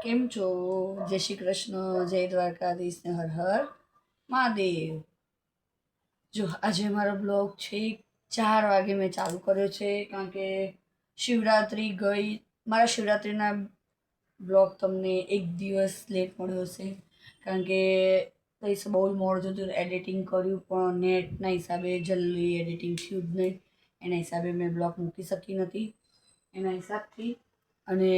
કેમ છો? જય શ્રી કૃષ્ણ, જય દ્વારકાધીશ ને હર હર મહાદેવ. જો આજે મારો બ્લોગ છે 4 વાગે મેં ચાલુ કર્યો છે, કારણ કે શિવરાત્રી ગઈ. મારા શિવરાત્રીના બ્લોગ તમને એક દિવસ લેટ મળ્યો હશે, કારણ કે કઈ બહુ મોડું થયું, એડિટિંગ કર્યું પણ નેટના હિસાબે જલ્દી એડિટિંગ થયું જ નહીં. એના હિસાબે મેં બ્લોગ મૂકી શકી નથી એના હિસાબથી, અને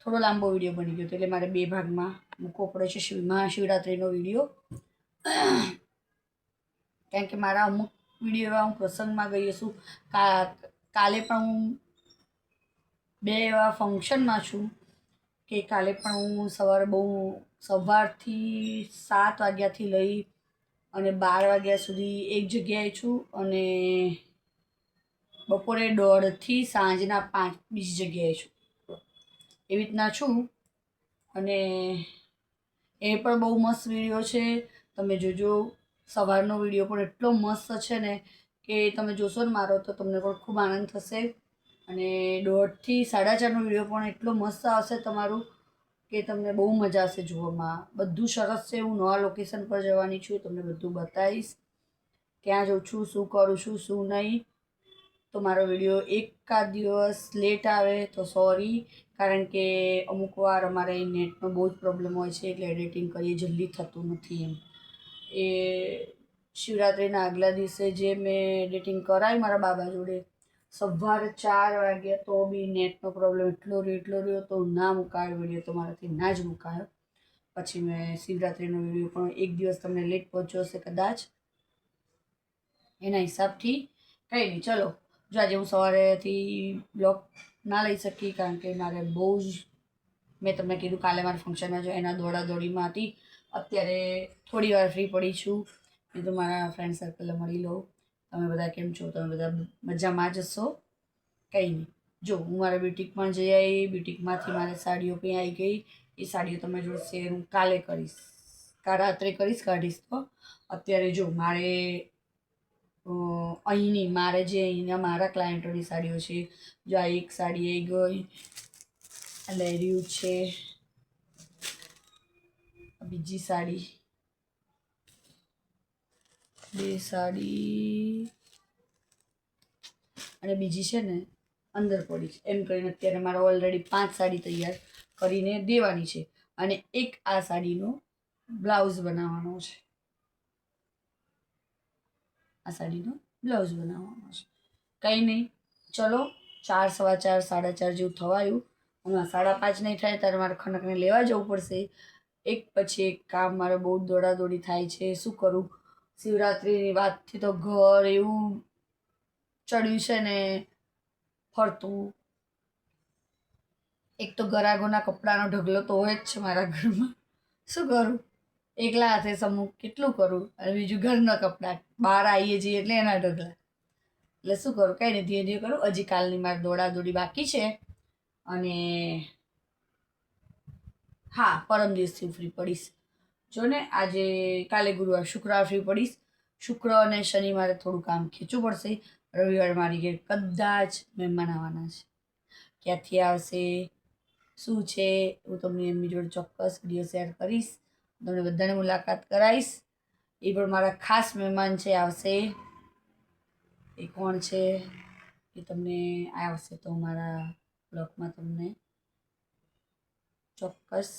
થોડો લાંબો વિડીયો બની ગયો હતો, એટલે મારે 2 ભાગમાં મૂકવો પડે છે મહાશિવરાત્રિનો વિડીયો. કારણ કે મારા અમુક વિડીયો એવા હું પ્રસંગમાં ગઈ છું. કાલે પણ હું 2 એવા ફંક્શનમાં છું કે કાલે પણ હું સવારથી 7 વાગ્યાથી લઈ અને 12 વાગ્યા સુધી એક જગ્યાએ છું, અને બપોરે 1:30 થી સાંજના 5 બીજી જગ્યાએ છું. એવી રીતના છું, અને એ પણ બહુ મસ્ત વિડીયો છે. તમે જોજો, સવારનો વિડીયો પણ એટલો મસ્ત છે ને કે તમે જોશો ને મારો તો તમને પણ ખૂબ આનંદ થશે. અને 1:30 થી 4:30નો વિડીયો પણ એટલો મસ્ત આવશે તમારું કે તમને બહુ મજા આવશે જોવામાં. બધું સરસ છે. હું નવા લોકેશન પર જવાની છું, તમને બધું બતાવીશ ક્યાં જાઉં છું, શું કરું છું, શું નહીં. તો મારો વિડીયો એકાદ દિવસ લેટ આવે તો સોરી, કારણ કે અમુક વાર અમારે નેટનો બહુ જ પ્રોબ્લેમ હોય છે, એટલે એડિટિંગ કરીએ જલ્દી થતું નથી. એ શિવરાત્રિના આગલા દિવસે જે મેં એડિટિંગ કરાવી મારા બાબા જોડે, સવારે 4 વાગ્યા તો બી નેટનો પ્રોબ્લેમ એટલો રહ્યો તો ના મુકાયો વિડીયો, તો મારાથી ના જ મુકાયો. પછી મેં શિવરાત્રિનો વિડીયો પણ એક દિવસ તમને લેટ પહોંચ્યો હશે કદાચ, એના હિસાબથી. કંઈ નહીં, ચલો. જો આજે હું સવારેથી બ્લોગ ના લઈ શકી, કારણ કે મારે બહુ જ, મેં તમને કીધું કાલે મારા ફંક્શનમાં જો એના દોડાદોડીમાં હતી. અત્યારે થોડી વાર ફ્રી પડી છું, એ તો મારા ફ્રેન્ડ સર્કલને મળી લઉં. તમે બધા કેમ છો? તમે બધા મજામાં જ હશો? કંઈ નહીં. જો હું મારા બ્યુટિકમાં જઈ આવી, બ્યુટિકમાંથી મારે સાડીઓ પણ આવી ગઈ. એ સાડીઓ તમે જો શેર હું કાલે કરીશ, રાત્રે કરીશ, કાઢીશ. તો અત્યારે જો મારે અહીંની મારે જે અહીંના મારા ક્લાયન્ટોની સાડીઓ છે. જો આ એક સાડી આવી ગઈ, લેર્યું છે, બીજી સાડી, 2 સાડી, અને બીજી છે ને અંદર પડી છે. એમ કરીને અત્યારે મારે ઓલરેડી 5 સાડી તૈયાર કરીને દેવાની છે, અને એક આ સાડીનો બ્લાઉઝ બનાવવાનો છે. આ સાડીનો બ્લાઉઝ બનાવવાનો છે. કંઈ નહીં, ચલો. 4, 4:15, 4:30 જેવું થવાયું. હમણાં 5:30 નહીં થાય ત્યારે મારે ખનકને લેવા જવું પડશે. એક પછી એક કામ, મારે બહુ દોડાદોડી થાય છે. શું કરું? શિવરાત્રિની વાતથી તો ઘર એવું ચડ્યું છે ને ફરતું. એક તો ગરાગોના કપડાનો ઢગલો તો હોય જ છે મારા ઘરમાં. શું કરું? એકલા હાથે સમૂહ કેટલું કરું, અને બીજું ઘરના કપડાં બહાર આવીએ છીએ એટલે એના ઢગલા. એટલે શું કરું? કંઈ નહીં, ધીરે ધીરે કરું. હજી કાલની મારી દોડાદોડી બાકી છે, અને હા, પરમ દિવસથી ફ્રી પડીશ. જો ને આજે કાલે ગુરુવાર, શુક્રવાર ફ્રી પડીશ. શુક્ર અને શનિ મારે થોડું કામ ખેંચવું પડશે. રવિવાર મારી ઘેર કદાચ મહેમાન આવવાના છે. ક્યાંથી આવશે, શું છે, હું તમને એમની જોડે ચોક્કસ વિડીયો શેર કરીશ. તમને બધાને મુલાકાત કરાવીશ. એ પણ મારા ખાસ મહેમાન છે, આવશે. એ કોણ છે એ તમને આવશે તો મારા બ્લોગમાં તમને ચોક્કસ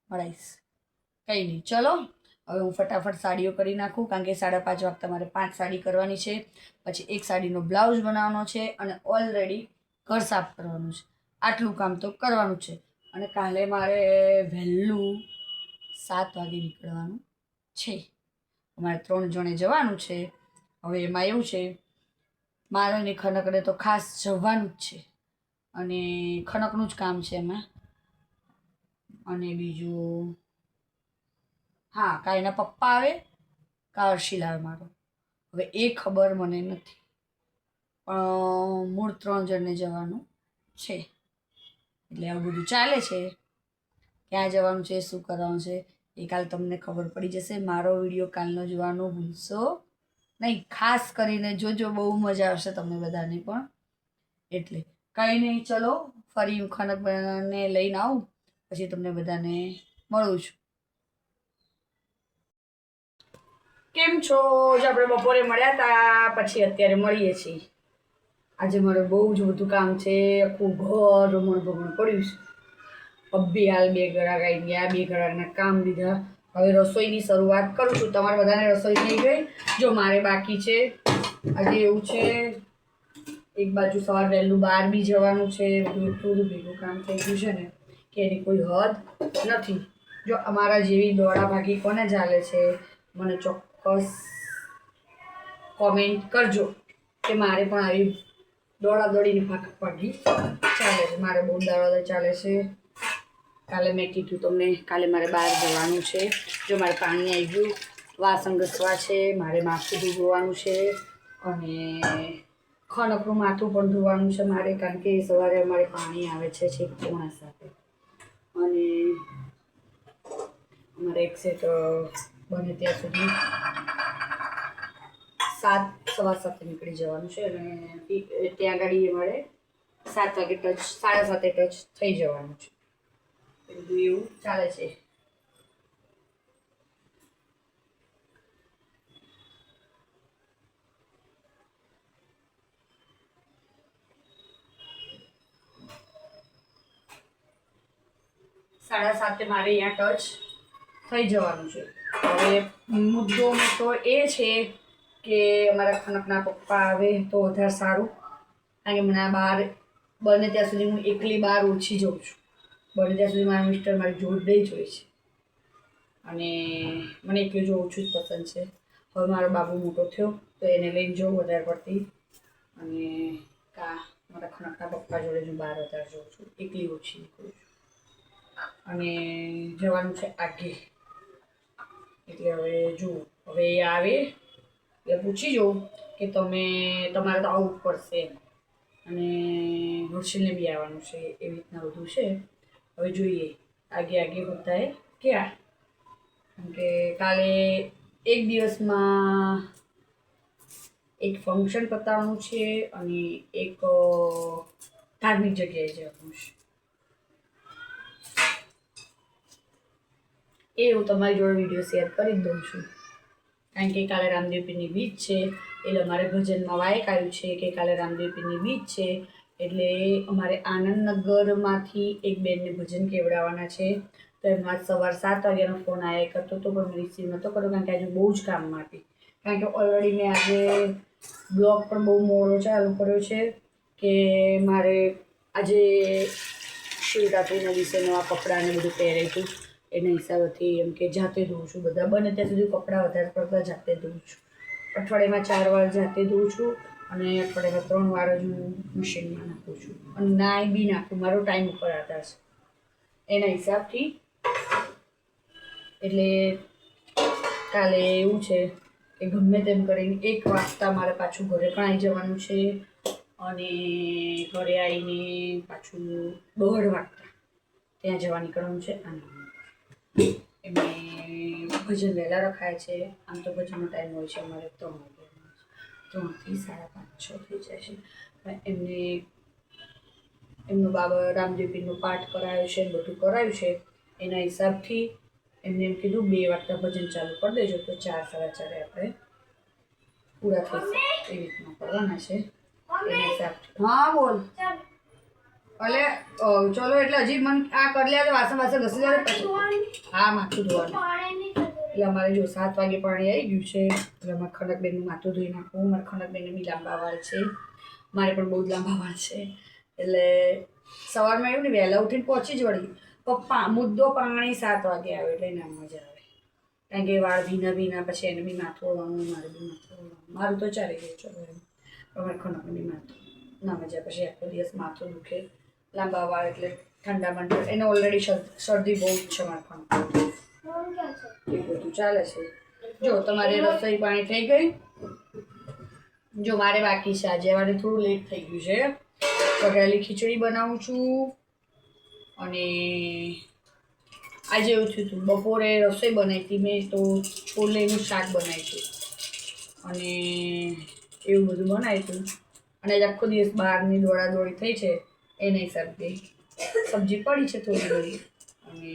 મળાવીશ. કંઈ નહીં, ચલો. હવે હું ફટાફટ સાડીઓ કરી નાખું, કારણ કે 5:30 વાગતા મારે 5 સાડી કરવાની છે. પછી એક સાડીનો બ્લાઉઝ બનાવવાનો છે, અને ઓલરેડી ઘર સાફ કરવાનું છે. આટલું કામ તો કરવાનું છે. અને કાલે મારે વહેલું 7 વાગે નીકળવાનું છે. અમારે 3 જણે જવાનું છે. હવે એમાં એવું છે, મારે ને ખનકને તો ખાસ જવાનું જ છે, અને ખનકનું જ કામ છે એમાં. અને બીજું, હા, કાં એના પપ્પા આવે કાં હર્ષિલ આવે મારો. હવે એ ખબર મને નથી, પણ મૂળ 3 જણને જવાનું છે. એટલે આવું બધું ચાલે છે. ક્યાં જવાનું છે, શું કરવાનું છે, એ કાલ તમને ખબર પડી જશે. મારો વિડીયો કાલનો જોવાનું ભૂલશો નહીં. ખાસ કરીને જોજો, બહુ મજા આવશે તમને બધાને પણ. એટલે કંઈ નહીં, ચલો. ફરી હું ખનકને લઈને આવું પછી તમને બધાને મળું છું. કેમ છો? જો આપણે બપોરે મળ્યા હતા પછી અત્યારે મળીએ છીએ. આજે મારે બહુ જ બધું કામ છે. આખું ઘર રમણ ભમણ પડ્યું છે. અબ્બી હાલ 2 ગળા ગાઈ ગયા, 2 ગળાના કામ લીધા. હવે રસોઈની શરૂઆત કરું છું. તમારે બધાને રસોઈ થઈ ગઈ? જો મારે બાકી છે. આજે એવું છે એક બાજુ સવાર વહેલું બહાર બી જવાનું છે. બધું એટલું ભેગું કામ થઈ ગયું છે ને કે એની કોઈ હદ નથી. જો અમારા જેવી દોડા ભાગી કોને ચાલે છે મને ચોક્કસ કોમેન્ટ કરજો કે મારે પણ આવી દોડા દોડીની ભાગી ચાલે છે. મારે બહુ દોડા ચાલે છે. કાલે મેં કીધું તમને કાલે મારે બહાર જવાનું છે. જો મારે પાણી આવી ગયું, વાસણ ઘસવા છે, મારે માથું ધોવાનું છે અને ખનકનું માથું પણ ધોવાનું છે મારે, કારણ કે સવારે અમારે પાણી આવે છે છેક 6:45 અને અમારે એક્ઝેક્ટ બને ત્યાં સુધી 7, 7:15 નીકળી જવાનું છે અને ત્યાં ગાડી અમારે 7 વાગે ટચ 7:30 ટચ થઈ જવાનું છે. બધું એવું ચાલે છે. સાડા 7 મારે અહીંયા ટચ થઈ જવાનું છે. હવે મુદ્દો તો એ છે કે અમારા ખનકના પપ્પા આવે તો વધારે સારું, કારણ કે મને બહાર બને ત્યાં સુધી હું એકલી બહાર ઓછી જાઉં છું. બને ત્યાં સુધી મારા મિસ્ટર મારી જોડે જ હોય છે અને મને એકલું જો ઓછું જ પસંદ છે. હવે મારો બાબુ મોટો થયો તો એને લઈને જાઉં વધારે પડતી અને મારા ખનકના પપ્પા જોડે હું બહાર વધારે જાઉં છું. એકલી ઓછી નીકળું છું અને જવાનું છે આગે. એટલે હવે જુઓ, હવે એ આવે એટલે પૂછી જાઉં કે તમારે તો આવવું જ પડશે અને હર્ષિલને બી આવવાનું છે. એવી રીતના બધું છે. હવે જોઈએ આગે હોતા હે ક્યાં. કેમ કે કાલે એક દિવસમાં એક ફંક્શન પતાવવાનું છે અને એક ધાર્મિક જગ્યાએ જવાનું છે. એ હું તમારી જોડે વિડીયો શેર કરી દઉં છું, કારણ કે કાલે રામદેવપીરની બીજ છે એટલે અમારે ભજનમાં વાયક આવ્યું છે કે કાલે રામદેવપીરની બીજ છે એટલે અમારે આનંદનગરમાંથી એક બેનને ભજન કેવડાવવાના છે. તો એમાં સવાર 7 વાગ્યાનો ફોન આવ્યા કરતો હતો પણ મેં રિસીવ નહોતો કર્યો, કારણ કે આજે બહુ જ કામમાં હતી. કારણ કે ઓલરેડી મેં આજે બ્લોગ પણ બહુ મોડો ચાલુ કર્યો છે કે મારે આજે શિવરાત્રિના દિવસે નવા કપડાને બધું પહેર્યું હતું એના હિસાબેથી એમ કે જાતે ધોઉં છું. બધા બને ત્યાં સુધી કપડાં વધારે પડતા જાતે ધોઉં છું. અઠવાડિયામાં 4 વાર જાતે ધોઉં છું અને અઠવાડિયામાં 3 વાર જ હું મશીનમાં નાખું છું અને નાઈ બી નાખું. મારો ટાઈમ ઉપર આધાર છે એના હિસાબથી. એટલે કાલે એવું છે કે ગમે તેમ કરીને 1 વાગતા મારે પાછું ઘરે પણ આવી જવાનું છે અને ઘરે આવીને પાછું 1:30 વાગતા ત્યાં જવા નીકળવાનું છે. એમને ભજન વહેલા રખાય છે. આમ તો ભજનનો ટાઈમ હોય છે અમારે 3 વાગ્યાનો, 3 થી 5:30, 6 થઈ જાય છે. એમનો બાબા રામદેવપીરનો પાઠ કરાયો છે, બધું કરાયું છે. એના હિસાબથી એમને એમ કીધું 2 વાગતા ભજન ચાલુ કરી દેજો તો 4, 4:30 આપણે પૂરા થઈ શકે એવી રીતના કરવાના છે એના હિસાબથી. હા બોલ. એટલે ચલો એટલે હજી મને આ કરી લે, વાસણ ઘસી લે પછી. હા માથું ધોવાનું એટલે અમારે જો 7 વાગે પાણી આવી ગયું છે એટલે અમારે ખનકબેનનું માથું ધોઈ નાખવું. મારે ખનકબેનને બી લાંબા વાળ છે, મારે પણ બહુ જ લાંબા વાળ છે એટલે સવારમાં એવું ને વહેલા ઉઠીને પહોંચી જ વળી પણ મુદ્દો પાણી 7 વાગે આવે એટલે ના મજા આવે, કારણ કે વાળ ભીના પછી એને બી માથું ઓળવાનું, મારે બી માથું ઓળવાનું. મારું તો ચાલી ગયું ચલો એમ, અમારે ખનકનું બી માથું ના મજા. પછી આખો દિવસ માથું દુખે, લાંબા વાળ એટલે ઠંડા મંડળ. એને ઓલરેડી શરદી બહુ જ છે મારા ખનક. એ બધું ચાલે છે. જો તમારી રસોઈ પાણી થઈ ગઈ? જો મારે બાકી છે. આજે મારે થોડું લેટ થઈ ગયું છે. વઘારેલી ખીચડી બનાવું છું અને આજે એવું થયું હતું બપોરે રસોઈ બનાવી હતી મેં તો છોલેનું શાક બનાવ્યું અને એવું બધું બનાવ્યું હતું અને આજ આખો દિવસ બહારની દોડાદોડી થઈ છે એના હિસાબે સબ્જી પડી છે થોડી ઘણી. અને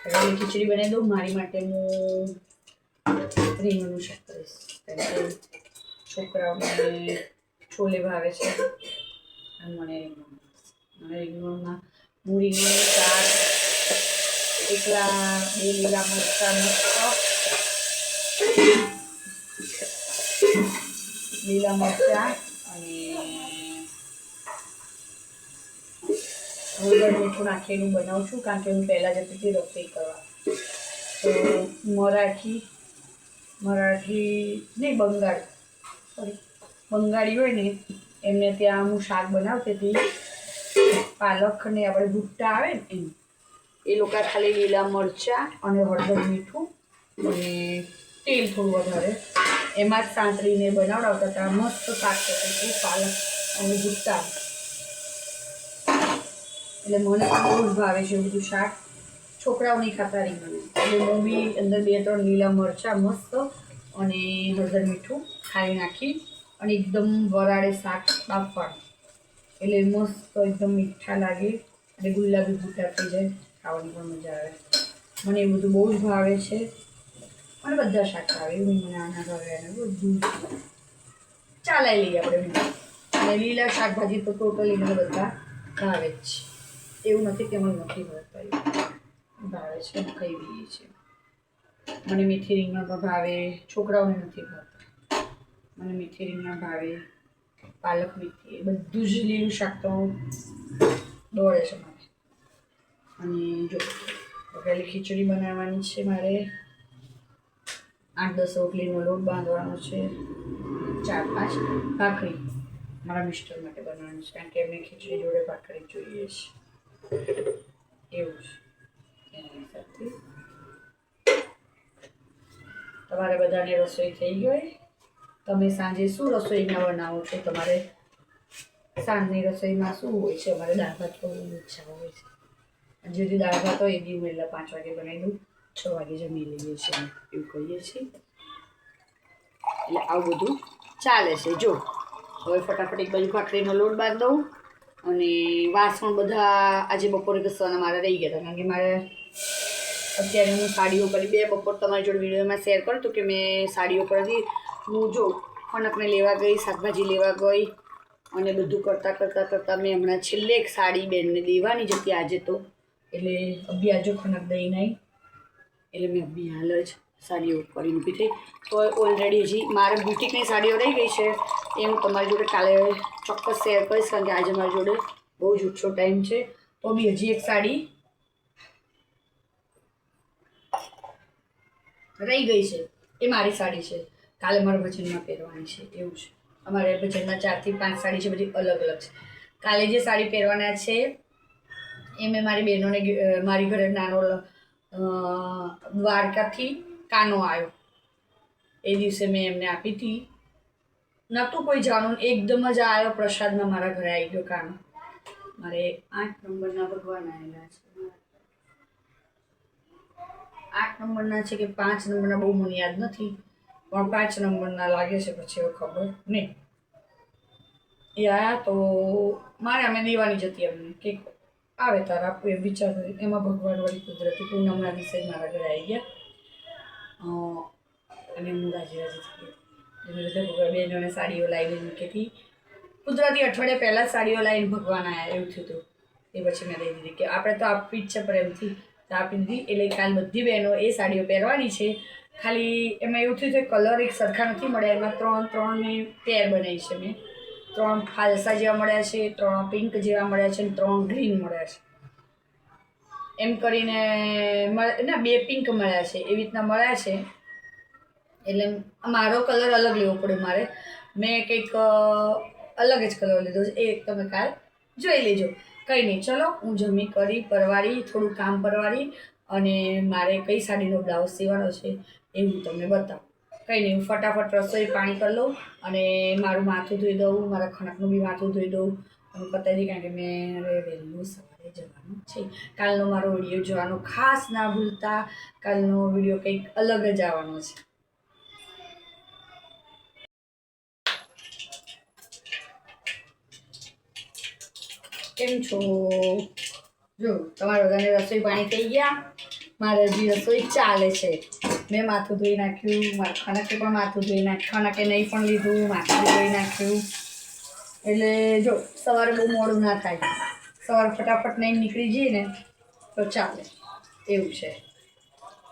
રવેલી ખીચડી બનાવી દઉં. મારી માટે હું રીંગણનું શાક કરીશ, કારણ કે છોકરાઓને છોલે ભાવે છે અને મને રીંગણમાં હું રીંગણનું શાક એકલા 2 લીલા મરચાં અને હળદર મીઠું નાખીને બનાવું છું, કારણ કે હું પહેલાં જતી હતી રસોઈ કરવા. તો મરાઠી નહીં, બંગાળી હોય ને એમને ત્યાં હું શાક બનાવતી હતી. પાલકને આપણે ભૂટ્ટા આવે ને એ લોકો ખાલી લીલા મરચાં અને હળદર મીઠું અને તેલ થોડું વધારે એમાં જ સાંતળીને બનાવડાવતા હતા. મસ્ત શાક થતું હતું, પાલક અને ભૂટ્ટા. એટલે મને પણ બહુ જ ભાવે છે એવું બધું શાક. છોકરાઓ નહીં ખાતા રીંગણ, એટલે હું બી અંદર 2-3 લીલા મરચાં મસ્ત અને હળદર મીઠું ખાઈ નાખી અને એકદમ વરાળે શાક બાફવાનું, એટલે મસ્ત એકદમ મીઠા લાગે અને ગુલાબી ભૂટ્ટા થઈ જાય, ખાવાની પણ મજા આવે. મને એ બધું બહુ જ ભાવે છે. મને બધા શાક ભાવે, એવું મને આના ભાવે એને બધું ચાલાઈ લઈએ આપણે. અને લીલા શાકભાજી તો ટોટલી મને બધા ભાવે જ છે, એવું નથી કે મને નથી ભાવતા, ભાવે છે, હું ખાઈ લઈએ છીએ. મને મીઠી રીંગણ પણ ભાવે, છોકરાઓને નથી ભાવતા. મને મીઠી રીંગણ ભાવે, પાલક મેથી, એ બધું જ લીલું શાક તો દોડે છે મારે. અને જો પહેલી ખીચડી બનાવવાની છે મારે, 8-10 રોટલીનો લોટ બાંધવાનો છે, 4-5 ભાખરી મારા મિસ્ટર માટે બનાવવાનું છે, કારણ કે એમને ખીચડી જોડે ભાખરી જોઈએ છે. એવું છે એના હિસાબથી. તમારે બધાને રસોઈ થઈ ગઈ? તમે સાંજે શું રસોઈમાં બનાવો છો? તમારે સાંજની રસોઈમાં શું હોય છે? અમારે દાળ ભાત બહુ ઈચ્છા હોય છે. જે બી દાળ ભાત હોય એ બી હું એટલે 5 વાગે બનાવી દઉં, 6 વાગે જમી લઈએ છીએ, એવું કહીએ છીએ. એટલે આવું બધું ચાલે છે. જો હવે ફટાફટ એક બાજુ ભાખરીનો લોટ બાંધી દઉં અને વાસણ બધા આજે બપોરે ઘસવાના મારા રહી ગયા હતા, કારણ કે મારે અત્યારે હું સાડીઓ કરી 2 બપોર તમારી જોડે વિડીયોમાં શેર કરતું કે મેં સાડીઓ કરી. હું જો ખનકને લેવા ગઈ, શાકભાજી લેવા ગઈ અને બધું કરતાં મેં હમણાં છેલ્લે એક સાડી બેનને દેવાની જ હતી આજે તો, એટલે અભી આજો ખનક દઈ નહીં, એટલે મેં અભી હાલ જ સાડીઓ કરીને ઊભી થઈ. તો ઓલરેડી હજી મારે બુટિકની સાડીઓ રહી ગઈ છે, એ હું તમારી જોડે કાલે ચોક્કસ શેર કરીશ, કારણ કે આજે મારી જોડે બહુ જ ઓછો ટાઈમ છે. તો બી હજી એક સાડી રહી ગઈ છે, એ મારી સાડી છે, કાલે મારા ભજનમાં પહેરવાની છે. એવું છે, અમારે ભજનમાં 4 થી 5 સાડી છે, બધી અલગ અલગ છે. કાલે જે સાડી પહેરવાના છે એ મેં મારી બહેનોને, મારી ઘરે નાનો દ્વારકાથી કાનો આવ્યો એ દિવસે મેં એમને આપી હતી. નહોતું કોઈ જાણું, એકદમ જ આવ્યો પ્રસાદમાં, મારા ઘરે આવી ગયો કાનો. મારે 8 નંબરના ભગવાન આવેલા છે, 8 નંબરના છે કે 5 નંબરના બહુ મને યાદ નથી, પણ 5 નંબરના લાગે છે, પછી હવે ખબર નહીં. એ આવ્યા તો મારે અમે દેવાની જ હતી એમને, કે આવે તાર આપવું એમ વિચારતી. એમાં ભગવાન વળી કુદરતી પૂનમના દિવસે મારા ઘરે આવી ગયા અને હું રાજી રાજી થઈ ગઈ. એને બધા ભગવાન બહેનોને સાડીઓ લાવીને મૂકી હતી. કુદરતી અઠવાડિયા પહેલાં જ સાડીઓ લાવીને ભગવાન આવ્યા, એવું થયું હતું. એ પછી મેં લઈ દીધી કે આપણે તો આપવી જ છે પ્રેમથી, તો આપી દીધી. એટલે કાલ બધી બહેનો એ સાડીઓ પહેરવાની છે. ખાલી એમાં એવું થયું છે કલર એક સરખા નથી મળ્યા, એમાં 3 પેર બનાવી છે મેં. 3 ફાલસા જેવા મળ્યા છે, 3 પિંક જેવા મળ્યા છે અને 3 ગ્રીન મળ્યા છે. એમ કરીને ના 2 પિંક મળ્યા છે, એવી રીતના મળ્યા છે. એટલે મારો કલર અલગ લેવો પડે મારે, મેં કંઈક અલગ જ કલર લીધો છે, એ તમે કાલ જોઈ લેજો. કંઈ નહીં, ચલો હું જમી કરી પરવારી, થોડું કામ પરવારી અને મારે કઈ સાડીનો બ્લાઉઝ સીવાનો છે એ હું તમને બતાવું. કંઈ નહીં, હું ફટાફટ રસોઈ પાણી કરી લઉં અને મારું માથું ધોઈ દઉં, મારા ખણકનું બી માથું ધોઈ દઉં અને પતાવી દઈ, કારણ કે મેં વહેલું સવારે જવાનું છે. કાલનો મારો વિડીયો જોવાનો ખાસ ના ભૂલતા, કાલનો વિડીયો કંઈક અલગ જ આવવાનો છે. કેમ છો? જો તમારા બધાને રસોઈ પાણી થઈ ગયા, મારે હજી રસોઈ ચાલે છે. મેં માથું ધોઈ નાખ્યું, મારા ખનકે પણ માથું ધોઈ નાખ્યું, ખનકે નહીં પણ લીધું, માથું ધોઈ નાખ્યું. એટલે જો સવારે બહુ મોડું ના થાય, સવારે ફટાફટ નહીં નીકળી જઈએ ને તો ચાલે એવું છે.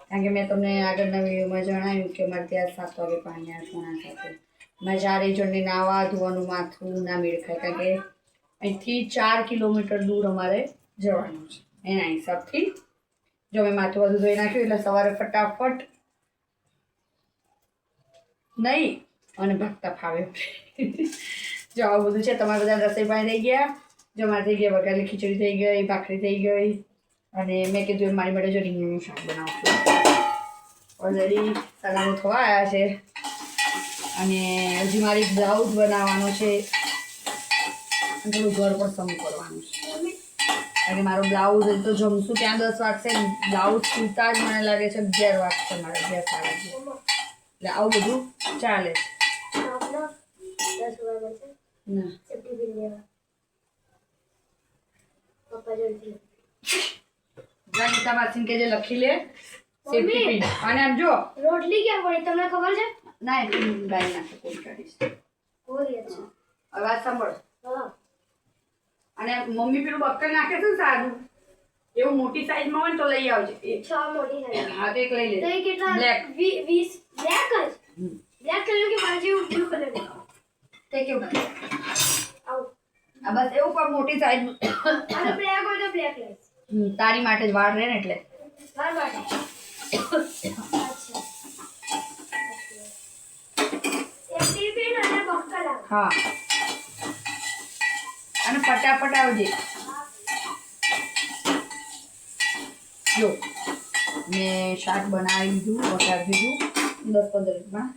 કારણ કે મેં તમને આગળના વિડીયોમાં જણાવ્યું કે મારે ત્યાં 7 વાગે પાણી આવે, 7:30. મારે 4 જણને નાહવા ધોવાનું માથું ના મેળ ખાય, કારણ કે અહીંથી 4 કિલોમીટર દૂર અમારે જવાનું છે. એના હિસાબથી જો મેં માથું બધું ધોઈ નાખ્યું એટલે સવારે ફટાફટ નહીં અને ભાગતા ફાવે. જો આવું બધું છે. તમારા બધા રસોઈ પાણી થઈ ગયા? જો મારે થઈ ગયા, વઘારેલી ખીચડી થઈ ગઈ, ભાખરી થઈ ગઈ, અને મેં કીધું મારી માટે જો રીંગણનું શાક બનાવશું. ઓલરેડી સલામો થવા આવ્યા છે, અને હજી મારી બ્લાઉઝ બનાવવાનો છે, થોડું ઘર પર સમ કરવાનું છે. કારણ કે મારો બ્લાઉઝ તો જમશું ત્યાં 10 વાગશે, બ્લાઉઝ સીવતા જ મને લાગે છે 11 વાગશે, મારે 11 સાડા 11. એટલે આવું બધું ચાલે છે. ગીતા માસીને કે જે લખી લે સેફ્ટી પિન. અને આમ જો રોટલી ક્યાં પડી તમને ખબર છે? ના એટલે ગાઈ નાખે કોલ કાઢીશ. અવાજ સાંભળ. અને મમ્મી પેલું બક્કર નાખે છે ને સાદું, એવું મોટી સાઈઝમાં હોય ને તો લઈ આવજે. 6 મોટી સાઈઝ. હા તો એક લઈ લે. તો એ કેટલા? બ્લેક. 20 બ્લેક જ. બ્લેક કલર કે બાજુ બ્લુ કલર. તે કેવું લાગે? આવ. આ બસ એવું પણ મોટી સાઈઝ. અને બ્લેક હોય તો બ્લેક લઈશ. તારી માટે જ વાળ રહે ને એટલે. માર માટે. અચ્છા. એક ટીપીન અને બક્કર લાવ. હા. અને ફટાફટ આવજે. જો મેં શાક બનાવી દીધું, વઘારી દીધું, 10-15 મિનિટમાં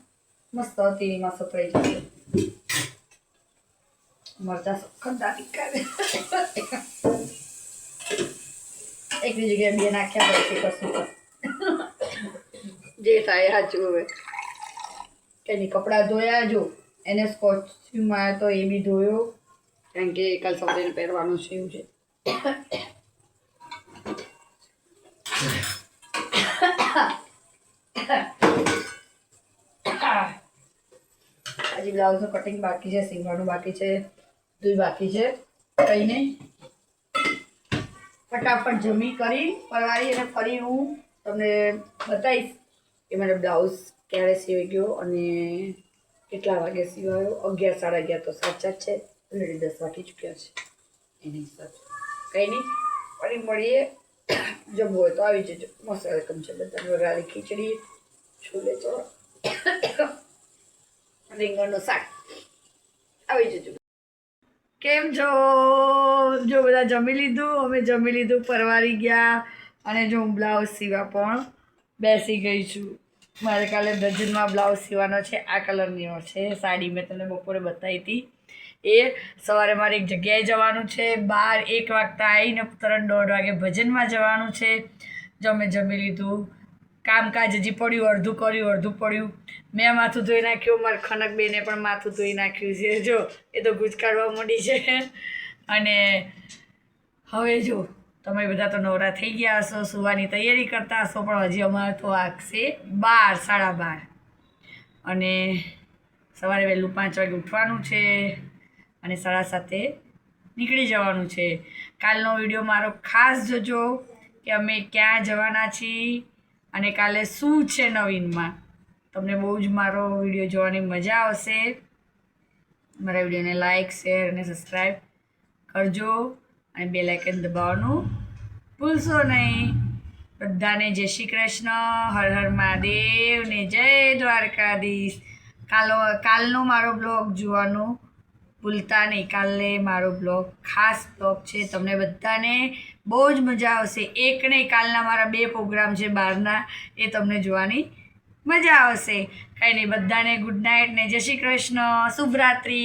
મસ્ત તેલીમાં સફરાઈ જશે. મરચાં સખત દાટી કાઢે. એકની જગ્યાએ 2 નાખ્યા પછી કશું જે થાય સાચું. હવે કંઈ કપડાં ધોયા, જો એને સ્કોચમાં તો એ બી ધોયો, કારણ કે કાલ સવારે પહેરવાનું છે એવું છે. હજી બ્લાઉઝનું કટિંગ બાકી છે, સીવવાનું બાકી છે, બધું બાકી છે. કંઈ નહીં, ફટાફટ જમી કરી પરવારી અને ફરી હું તમને બતાવીશ કે મારો બ્લાઉઝ ક્યારે સીવાઈ ગયો અને કેટલા વાગે સીવાયો. 11 સાડા 11 તો સાચા જ છે, ઓલરેડી 10 વાગી ચૂક્યા છે. એની હિસાબ કંઈ નહીં, ફરી મળીએ. જમવું હોય તો આવી જજો. મસ્ત વેલકમ છે બધાને. વઘારેલી ખીચડી, છોલે ચોળા, રીંગણનું શાક. આવી જજો. કેમ છો? જો બધા જમી લીધું, અમે જમી લીધું, પરવારી ગયા, અને જો હું બ્લાઉઝ સીવા પણ બેસી ગઈ છું. મારે કાલે ડઝનમાં બ્લાઉઝ સીવાનો છે. આ કલરની છે સાડી, મેં તમને બપોરે બતાવી હતી. એ સવારે મારે એક જગ્યાએ જવાનું છે, 1 વાગતા આવીને તરત 1:30 વાગે ભજનમાં જવાનું છે. જો મેં જમી લીધું, કામકાજ હજી પડ્યું, અડધું કર્યું, અડધું પડ્યું. મેં માથું ધોઈ નાખ્યું, મારા ખનક બેને પણ માથું ધોઈ નાખ્યું છે. જો એ તો ગુજ કાઢવા માંડી છે. અને હવે જો તમે બધા તો નવરા થઈ ગયા હશો, સુવાની તૈયારી કરતા હશો, પણ હજી અમારે તો વાગશે 12 સાડા 12. અને સવારે વહેલું 5 વાગે ઉઠવાનું છે અને 7:30 નીકળી જવાનું છે. કાલનો વિડીયો મારો ખાસ જોજો કે અમે ક્યાં જવાના છીએ અને કાલે શું છે નવીનમાં. તમને બહુ જ મારો વિડીયો જોવાની મજા આવશે. મારા વિડીયોને લાઇક, શેર અને સબસ્ક્રાઈબ કરજો, અને બેલ આઇકન દબાવવાનું ભૂલશો નહીં. બધાને જય શ્રી કૃષ્ણ, હર હર મહાદેવ ને જય દ્વારકાધીશ. કાલનો મારો બ્લોગ જોવાનું ભૂલતા નહીં. કાલે મારો બ્લોગ ખાસ બ્લોગ છે, તમને બધાને બહુ જ મજા આવશે. એક નહીં, કાલના મારા 2 પ્રોગ્રામ છે બહારના, એ તમને જોવાની મજા આવશે. કંઈ નહીં, બધાને ગુડ નાઇટ ને જય શ્રી કૃષ્ણ, શુભરાત્રિ.